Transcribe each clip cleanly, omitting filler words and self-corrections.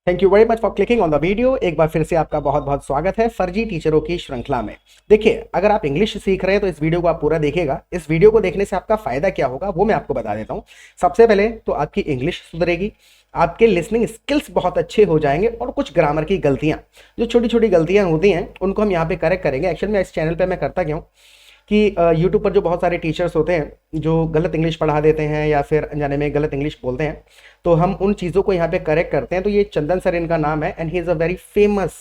Thank you very much for clicking on the video. एक बार फिर से आपका बहुत बहुत स्वागत है फर्जी टीचरों की श्रृंखला में। देखिए, अगर आप इंग्लिश सीख रहे हैं तो इस वीडियो को आप पूरा देखिएगा। इस वीडियो को देखने से आपका फायदा क्या होगा वो मैं आपको बता देता हूं। सबसे पहले तो आपकी इंग्लिश सुधरेगी, आपके लिसनिंग स्किल्स बहुत अच्छे हो जाएंगे और कुछ ग्रामर की गलतियां, जो छोटी छोटी गलतियां होती हैं, उनको हम यहाँ पे करेक्ट करेंगे। एक्चुअल में इस चैनल पर मैं करता क्या हूँ कि यूट्यूब पर जो बहुत सारे टीचर्स होते हैं जो गलत इंग्लिश पढ़ा देते हैं या फिर अनजाने में गलत इंग्लिश बोलते हैं, तो हम उन चीज़ों को यहाँ पे करेक्ट करते हैं। तो ये चंदन सर इनका नाम है and he is a very famous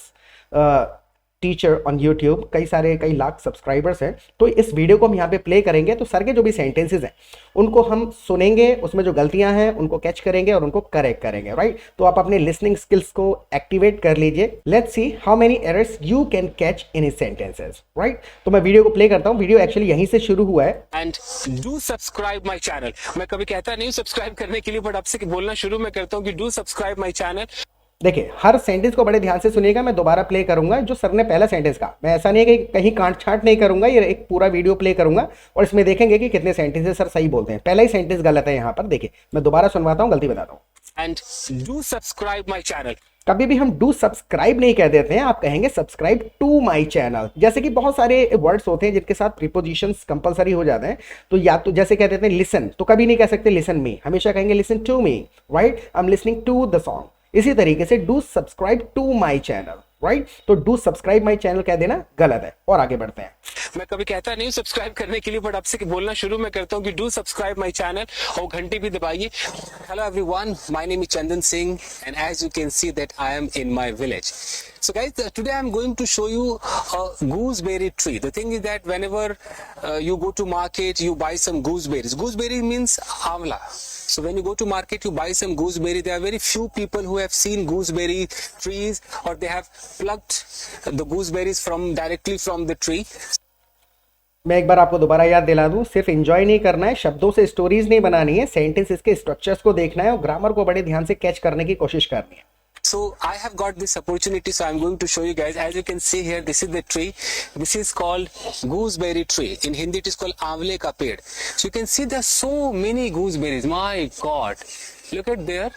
teacher on YouTube. कई लाख सब्सक्राइबर्स हैं। तो इस वीडियो को हम यहाँ पे प्ले करेंगे तो सर के जो भी सेंटेंसेस हैं उनको हम सुनेंगे, उसमें जो गलतियां हैं उनको कैच करेंगे और उनको करेक्ट करेंगे, राइट। तो आप अपने लिसनिंग स्किल्स को एक्टिवेट कर लीजिए। Let's see how many errors you can catch in his sentences, right. तो मैं वीडियो को प्ले करता हूँ। वीडियो एक्चुअली यहीं से शुरू हुआ है। And do subscribe my channel. मैं कभी कहता नहीं हूँ सब्सक्राइब करने के लिए, बट आपसे बोलना शुरू मैं करता हूँ कि डू सब्सक्राइब माई चैनल। देखिए, हर सेंटेंस को बड़े ध्यान से सुनिएगा। मैं दोबारा प्ले करूंगा जो सर ने पहला सेंटेंस कहा। मैं ऐसा नहीं है कि कहीं काट छांट नहीं करूंगा, ये एक पूरा वीडियो प्ले करूंगा और इसमें देखेंगे कि कितने सेंटेंसेस सर सही बोलते हैं। पहला ही सेंटेंस गलत है यहाँ पर। देखिए, मैं दोबारा सुनवाता हूँ, गलती बताता हूँ। And do subscribe my channel. कभी भी हम डू सब्सक्राइब नहीं कह देते हैं, आप कहेंगे सब्सक्राइब टू माई चैनल। जैसे कि बहुत सारे वर्ड्स होते हैं जिनके साथ प्रीपोजिशंस कंपलसरी हो जाते हैं। तो या तो जैसे कह देते हैं लिसन, तो कभी नहीं कह सकते लिसन मी, हमेशा कहेंगे listen to me, right. I am listening to the song. इसी तरीके से do subscribe to my channel, right. तो डू सब्सक्राइब माई चैनल कह देना गलत है। और आगे बढ़ते हैं। मैं कभी कहता नहीं हूँ सब्सक्राइब करने के लिए, बट आपसे बोलना शुरू मैं करता हूँ कि डू सब्सक्राइब माई चैनल और घंटी भी दबाइए। Hello everyone, my name is Chandan Singh and as you can see that I am in my village. So guys, today I'm going to show you a gooseberry tree. The thing is that whenever you go to market, you buy some gooseberries. Gooseberry means amla. So when you go to market, you buy some gooseberry. There are very few people who have seen gooseberry trees or they have plucked the gooseberries directly from the tree. मैं एक बार आपको दोबारा याद दिला दूं, सिर्फ enjoy नहीं करना है, शब्दों से स्टोरीज नहीं बनानी है, सेंटेंसेस के स्ट्रक्चर्स को देखना है और ग्रामर को बड़े ध्यान से कैच करने की कोशिश करनी है। So I have got this opportunity, so I'm going to show you guys. As you can see here, this is the tree. This is called gooseberry tree. In Hindi, it is called आंवले का पेड़. So you can see there are so many gooseberries. My God, look at there.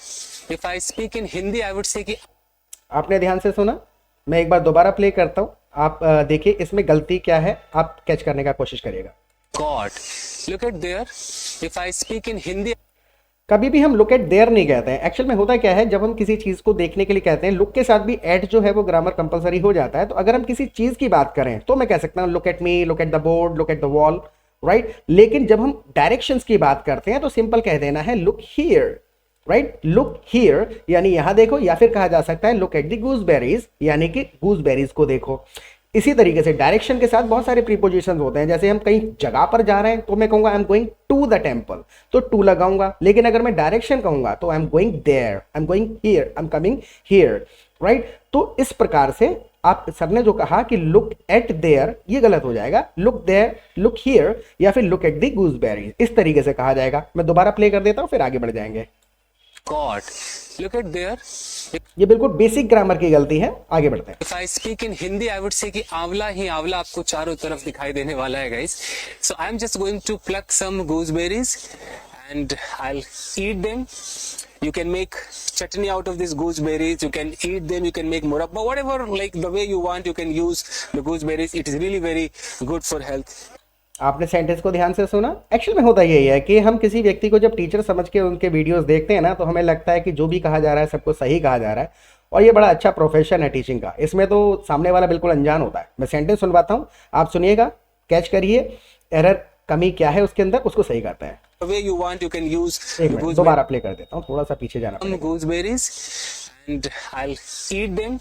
If I speak in Hindi, I would say कि आपने ध्यान से सुना। मैं एक बार दोबारा प्ले करता हूँ। आप देखिए इसमें गलती क्या है, आप कैच करने का कोशिश करिएगा। God, look at there. If I speak in Hindi. कभी भी हम लुक एट देयर नहीं कहते हैं। एक्चुअल में होता क्या है, जब हम किसी चीज़ को देखने के लिए कहते हैं, लुक के साथ भी एट जो है वो ग्रामर कंपलसरी हो जाता है। तो अगर हम किसी चीज़ की बात करें तो मैं कह सकता हूँ look at me, look at the board, look at the wall, right. लेकिन जब हम डायरेक्शंस की बात करते हैं तो सिंपल कह देना है look here, right. Look here यानी यहाँ देखो, या फिर कहा जा सकता है लुक एट द गूसबेरीज यानी कि गूसबेरीज को देखो। इसी तरीके से डायरेक्शन के साथ बहुत सारे प्रीपोजिशंस होते हैं। जैसे हम कहीं जगह पर जा रहे हैं तो मैं कहूंगा I am going to the temple, तो टू लगाऊंगा। लेकिन अगर मैं डायरेक्शन कहूंगा तो I am going there, I am going here, I am coming here, right. तो इस प्रकार से आप सर ने जो कहा कि लुक एट देयर, ये गलत हो जाएगा। लुक देयर, लुक हियर या फिर लुक एट द गूसबेरीज, इस तरीके से कहा जाएगा। मैं दोबारा प्ले कर देता हूं, फिर आगे बढ़ जाएंगे। God, look at there. ये बिल्कुल बेसिक ग्रामर की गलती है। आगे बढ़ते हैं। If I speak in Hindi, I would say कि आंवला ही आंवला आपको चारों तरफ दिखाई देने वाला है guys. So I am just going to pluck some gooseberries and I'll eat them. You can make chutney out of these gooseberries. You can eat them. You can make murabba, whatever, like the way you want. You can use the gooseberries. It is really very good for health. आपने sentence को ध्यान से सुना। Actual में होता यही है कि हम किसी व्यक्ति को जब टीचर समझ के उनके वीडियोस देखते हैं ना, तो हमें लगता है कि जो भी कहा जा रहा है सबको सही कहा जा रहा है और ये बड़ा अच्छा प्रोफेशन है टीचिंग का। इसमें तो सामने वाला बिल्कुल अनजान होता है। मैं सेंटेंस सुनवाता हूँ, आप सुनिएगा, कैच करिए, एरर कमी क्या है उसके अंदर, उसको सही करते हैं। The way you want, you can use. एक मिनट, दोबारा प्ले कर देता हूँ, थोड़ा सा पीछे जाना पड़ेगा। Gooseberries and I'll eat them.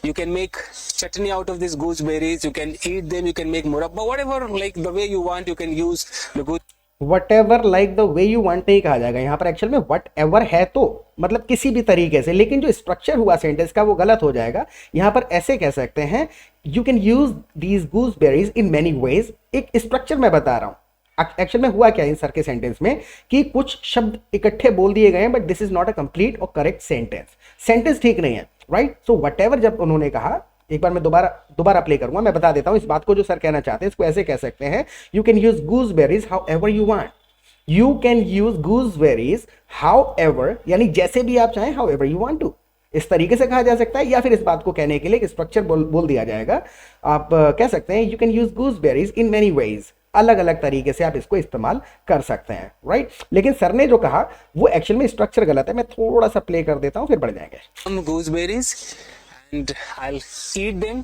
You can make chutney out of these gooseberries. You can eat them. You can make murabba, whatever, like the way you want. You can use the whatever like the way you want नहीं कहा जाएगा यहाँ पर। Actual में whatever है तो मतलब किसी भी तरीके से, लेकिन जो स्ट्रक्चर हुआ सेंटेंस का वो गलत हो जाएगा। यहाँ पर ऐसे कह सकते हैं you can use these गूसबेरीज in many ways. एक स्ट्रक्चर मैं बता रहा हूँ। एक्चुअल में हुआ क्या इन सर के सेंटेंस में कि कुछ शब्द इकट्ठे बोल दिए गए हैं, but this is not a complete और करेक्ट सेंटेंस। सेंटेंस ठीक नहीं है, राइट। सो व्हाटएवर जब उन्होंने कहा, एक बार मैं दोबारा प्ले करूंगा, मैं बता देता हूं इस बात को जो सर कहना चाहते हैं। इसको ऐसे कह सकते हैं you can use gooseberries however you want. You can use gooseberries however यानी जैसे भी आप चाहें, however you want to. इस तरीके से कहा जा सकता है, या फिर इस बात को कहने के लिए एक स्ट्रक्चर बोल दिया जाएगा। आप कह सकते हैं you can use गूसबेरीज in many ways, अलग अलग तरीके से आप इसको इस्तेमाल कर सकते हैं, राइट। लेकिन सर ने जो कहा वो एक्चुअल में स्ट्रक्चर गलत है। मैं थोड़ा सा प्ले कर देता हूं, फिर बढ़ जाएंगे। gooseberries and I'll eat them.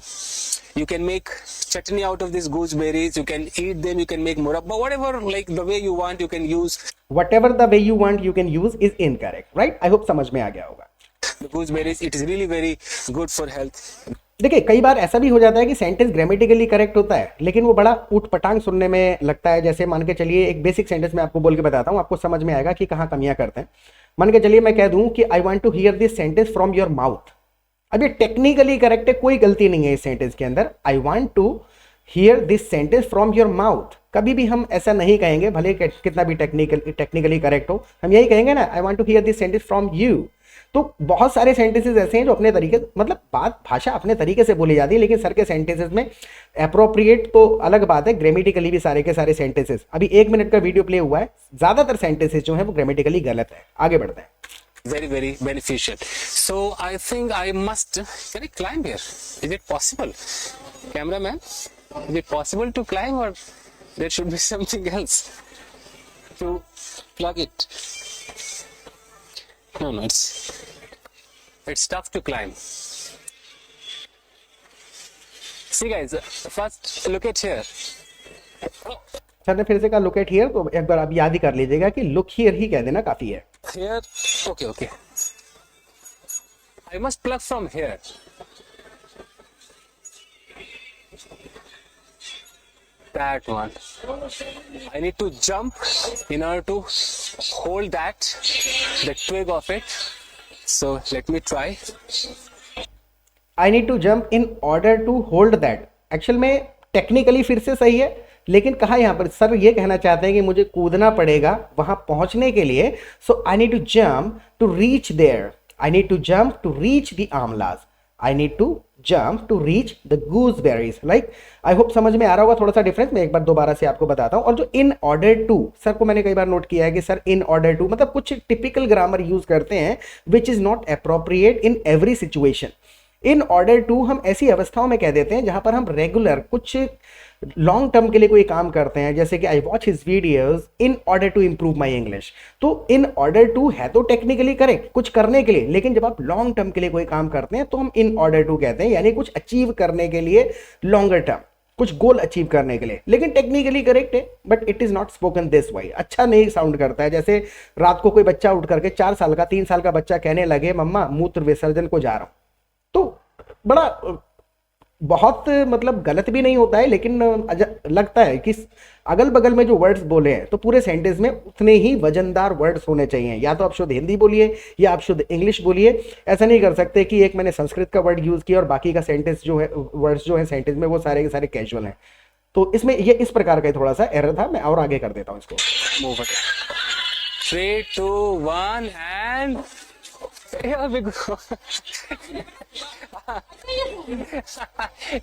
You can make chutney out of these gooseberries. You can eat them. You can make murabba, whatever, like the way you want. You can use whatever the way you want you can use is incorrect, right? I hope समझ में आ गया होगा। the gooseberries. It is really very good for health. देखिए कई बार ऐसा भी हो जाता है कि सेंटेंस ग्रामेटिकली करेक्ट होता है, लेकिन वो बड़ा ऊट पटांग सुनने में लगता है। जैसे मान के चलिए एक बेसिक सेंटेंस मैं आपको बोल के बताता हूँ, आपको समझ में आएगा कि कहाँ कमियां करते हैं। मान के चलिए मैं कह दूं कि I want to hear this sentence from your mouth. अब ये टेक्निकली करेक्ट है, कोई गलती नहीं है इस सेंटेंस के अंदर। I want to hear this sentence from your mouth. कभी भी हम ऐसा नहीं कहेंगे, भले कितना भी टेक्निकली करेक्ट हो, हम यही कहेंगे ना, I want to hear this sentence from you. तो बहुत सारे सेंटेंसेस ऐसे हैं जो अपने तरीके, मतलब बात भाषा अपने तरीके से बोली जाती है, लेकिन सर के सेंटेंसेस में अप्रोप्रिएट तो अलग बात है, ग्रामेटिकली भी सारे के सारे सेंटेंसेस। अभी 1 मिनट का वीडियो प्ले हुआ है, ज्यादातर सेंटेंसेस जो है वो ग्रामेटिकली गलत है। आगे बढ़ते हैं। Very beneficial. So I think I must. Can I climb here? Is it possible? Cameraman, is it possible to climb, or there should be something else to plug it? No, it's tough to climb. See guys, first look at here. Sir ने फिर से कहा look at here, तो एक बार आप याद ही कर लीजिएगा कि लुक हियर ही कह देना काफी है। Here, okay. I must plug from here. That one. I need to jump in order to hold the twig of it. So let me try. I need to jump in order to hold that. Actual में technically फिर से सही है, लेकिन कहा यहाँ पर sir ये कहना चाहते हैं कि मुझे कूदना पड़ेगा वहां पहुंचने के लिए। So I need to jump to reach there, I need to jump to reach the amlas, I need to jump to reach the gooseberries. Like I hope समझ में आ रहा होगा थोड़ा सा डिफरेंस। मैं एक बार दोबारा से आपको बताता हूँ। और जो इन ऑर्डर टू, सर को मैंने कई बार नोट किया है कि सर इन ऑर्डर टू मतलब कुछ टिपिकल ग्रामर यूज करते हैं which is not appropriate in every situation. In order to हम ऐसी अवस्थाओं में कह देते हैं जहां पर हम रेगुलर कुछ लॉन्ग टर्म के लिए कोई काम करते हैं, जैसे कि I watch his videos in order to improve my English. तो इन ऑर्डर टू है तो टेक्निकली करेक्ट कुछ करने के लिए, लेकिन जब आप लॉन्ग टर्म के लिए कोई काम करते हैं तो हम इन ऑर्डर टू कहते हैं, यानी कुछ अचीव करने के लिए, लॉन्गर टर्म कुछ गोल अचीव करने के लिए। लेकिन टेक्निकली करेक्ट है, but it is not spoken this way. अच्छा नहीं साउंड करता है। जैसे रात को कोई बच्चा उठ करके 4 साल का 3 साल का बच्चा कहने लगे मम्मा मूत्र विसर्जन को जा रहा हूं, तो बड़ा बहुत मतलब गलत भी नहीं होता है, लेकिन लगता है कि अगल बगल में जो वर्ड्स बोले हैं तो पूरे सेंटेंस में उतने ही वजनदार वर्ड्स होने चाहिए। या तो आप शुद्ध हिंदी बोलिए या आप शुद्ध इंग्लिश बोलिए। ऐसा नहीं कर सकते कि एक मैंने संस्कृत का वर्ड यूज किया और बाकी का सेंटेंस जो है, वर्ड्स जो है सेंटेंस में वो सारे के सारे कैजुअल हैं। तो इसमें ये इस प्रकार का थोड़ा सा एरर था। मैं और आगे कर देता हूँ इसको। 3, 2, 1 and here we go.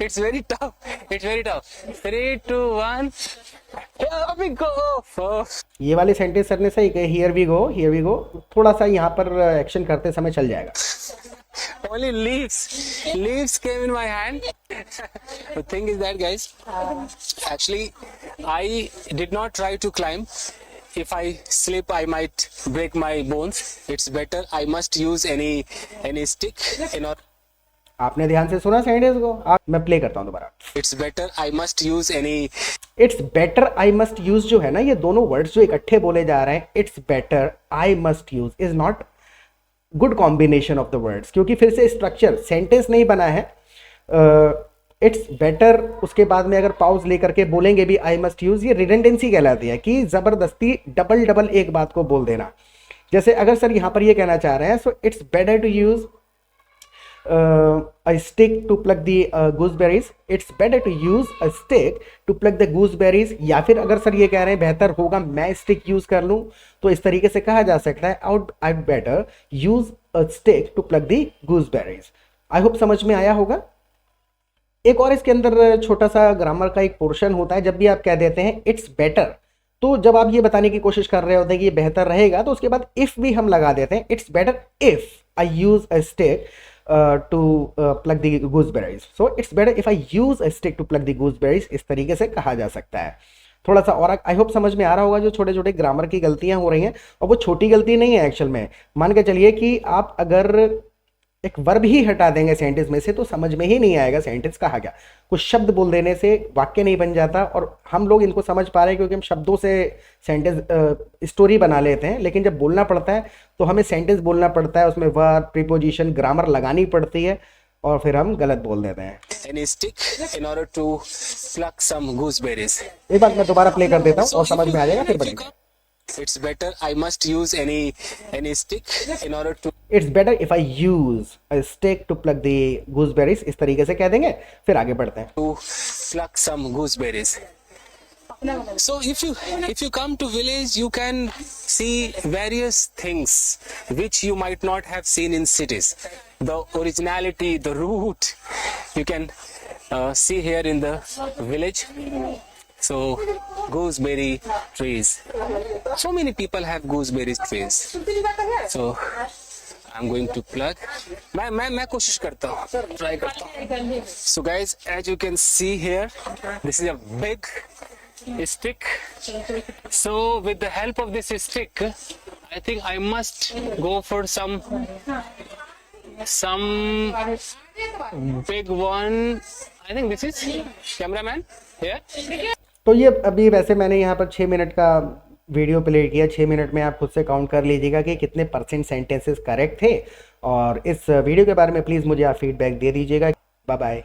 It's very tough. 3, 2, 1. Here we go. ये वाले सेंटेंस सर ने सही कहे, हियर वी गो। थोड़ा सा यहाँ पर एक्शन करते समय चल जाएगा। Only leaves came in my hand. The thing is that guys, actually I did not try to climb. If I slip I might break my bones. It's better I must use any stick in order. आपने ध्यान से सुना sentence को? मैं play करता हूँ दोबारा। It's better I must use any. It's better I must use जो है ना, ये दोनों वर्ड्स जो इकट्ठे बोले जा रहे हैं, It's better I must use is not good combination of the words, क्योंकि फिर से स्ट्रक्चर सेंटेंस नहीं बना है। इट्स बेटर उसके बाद में अगर पाउज लेकर के बोलेंगे भी आई मस्ट यूज, ये रिडेंडेंसी कहलाती है कि जबरदस्ती डबल एक बात को बोल देना। जैसे अगर सर यहाँ पर ये कहना चाह रहे हैं, so it's better to use a stick to pluck the gooseberries. It's better to use a stick to pluck the gooseberries. या फिर अगर सर ये कह रहे हैं बेहतर होगा मैं स्टिक यूज कर लूं, तो इस तरीके से कहा जा सकता है I'd better use a stick to pluck the gooseberries. I hope समझ में आया होगा। एक और इसके अंदर छोटा सा ग्रामर का एक पोर्शन होता है। जब भी आप कह देते हैं इट्स बेटर, तो जब आप ये बताने की कोशिश कर रहे होते हैं कि ये बेहतर रहेगा, तो उसके बाद इफ भी हम लगा देते हैं। It's better if I use a stick to plug the gooseberries, so it's better if I use a stick to plug the gooseberries, इस तरीके से कहा जा सकता है। थोड़ा सा और आई होप समझ में आ रहा होगा जो छोटे छोटे ग्रामर की गलतियां हो रही हैं, और वो छोटी गलती नहीं है एक्चुअल में। मान के चलिए कि आप अगर एक वर्ब ही हटा देंगे सेंटेंस में से तो समझ में ही नहीं आएगा सेंटेंस कहा गया। कुछ शब्द बोल देने से वाक्य नहीं बन जाता, और हम लोग इनको समझ पा रहे हैं क्योंकि हम शब्दों से सेंटेंस स्टोरी बना लेते हैं, लेकिन जब बोलना पड़ता है तो हमें सेंटेंस बोलना पड़ता है, उसमें वर्ब प्रीपोजिशन ग्रामर लगानी पड़ती है, और फिर हम गलत बोल देते हैं। Any stick in order to pluck some gooseberries. एक बार मैं दोबारा प्ले कर देता हूँ So और समझ में आ जाएगा, फिर if you बढ़ेंगे। come, it's better I must use any stick in order to it's better if I use a stick to plug the gooseberries, इस तरीके से कह देंगे, फिर आगे बढ़ते हैं। pluck some gooseberries. So if you come to village, you can see various things which you might not have seen in cities. The originality, the root, you can see here in the village. So gooseberry trees. So many people have gooseberry trees. So I'm going to plug. मैं कोशिश करता हूँ, try करता हूँ. So guys, as you can see here, this is a big stick. So with the help of this stick, I think I must go for some big one. I think this is cameraman here. तो ये अभी वैसे मैंने यहाँ पर 6 minute का video play किया। 6 minute में आप खुद से काउंट कर लीजिएगा कि कितने % सेंटेंसेस करेक्ट थे, और इस वीडियो के बारे में प्लीज़ मुझे आप फीडबैक दे दीजिएगा। Bye bye.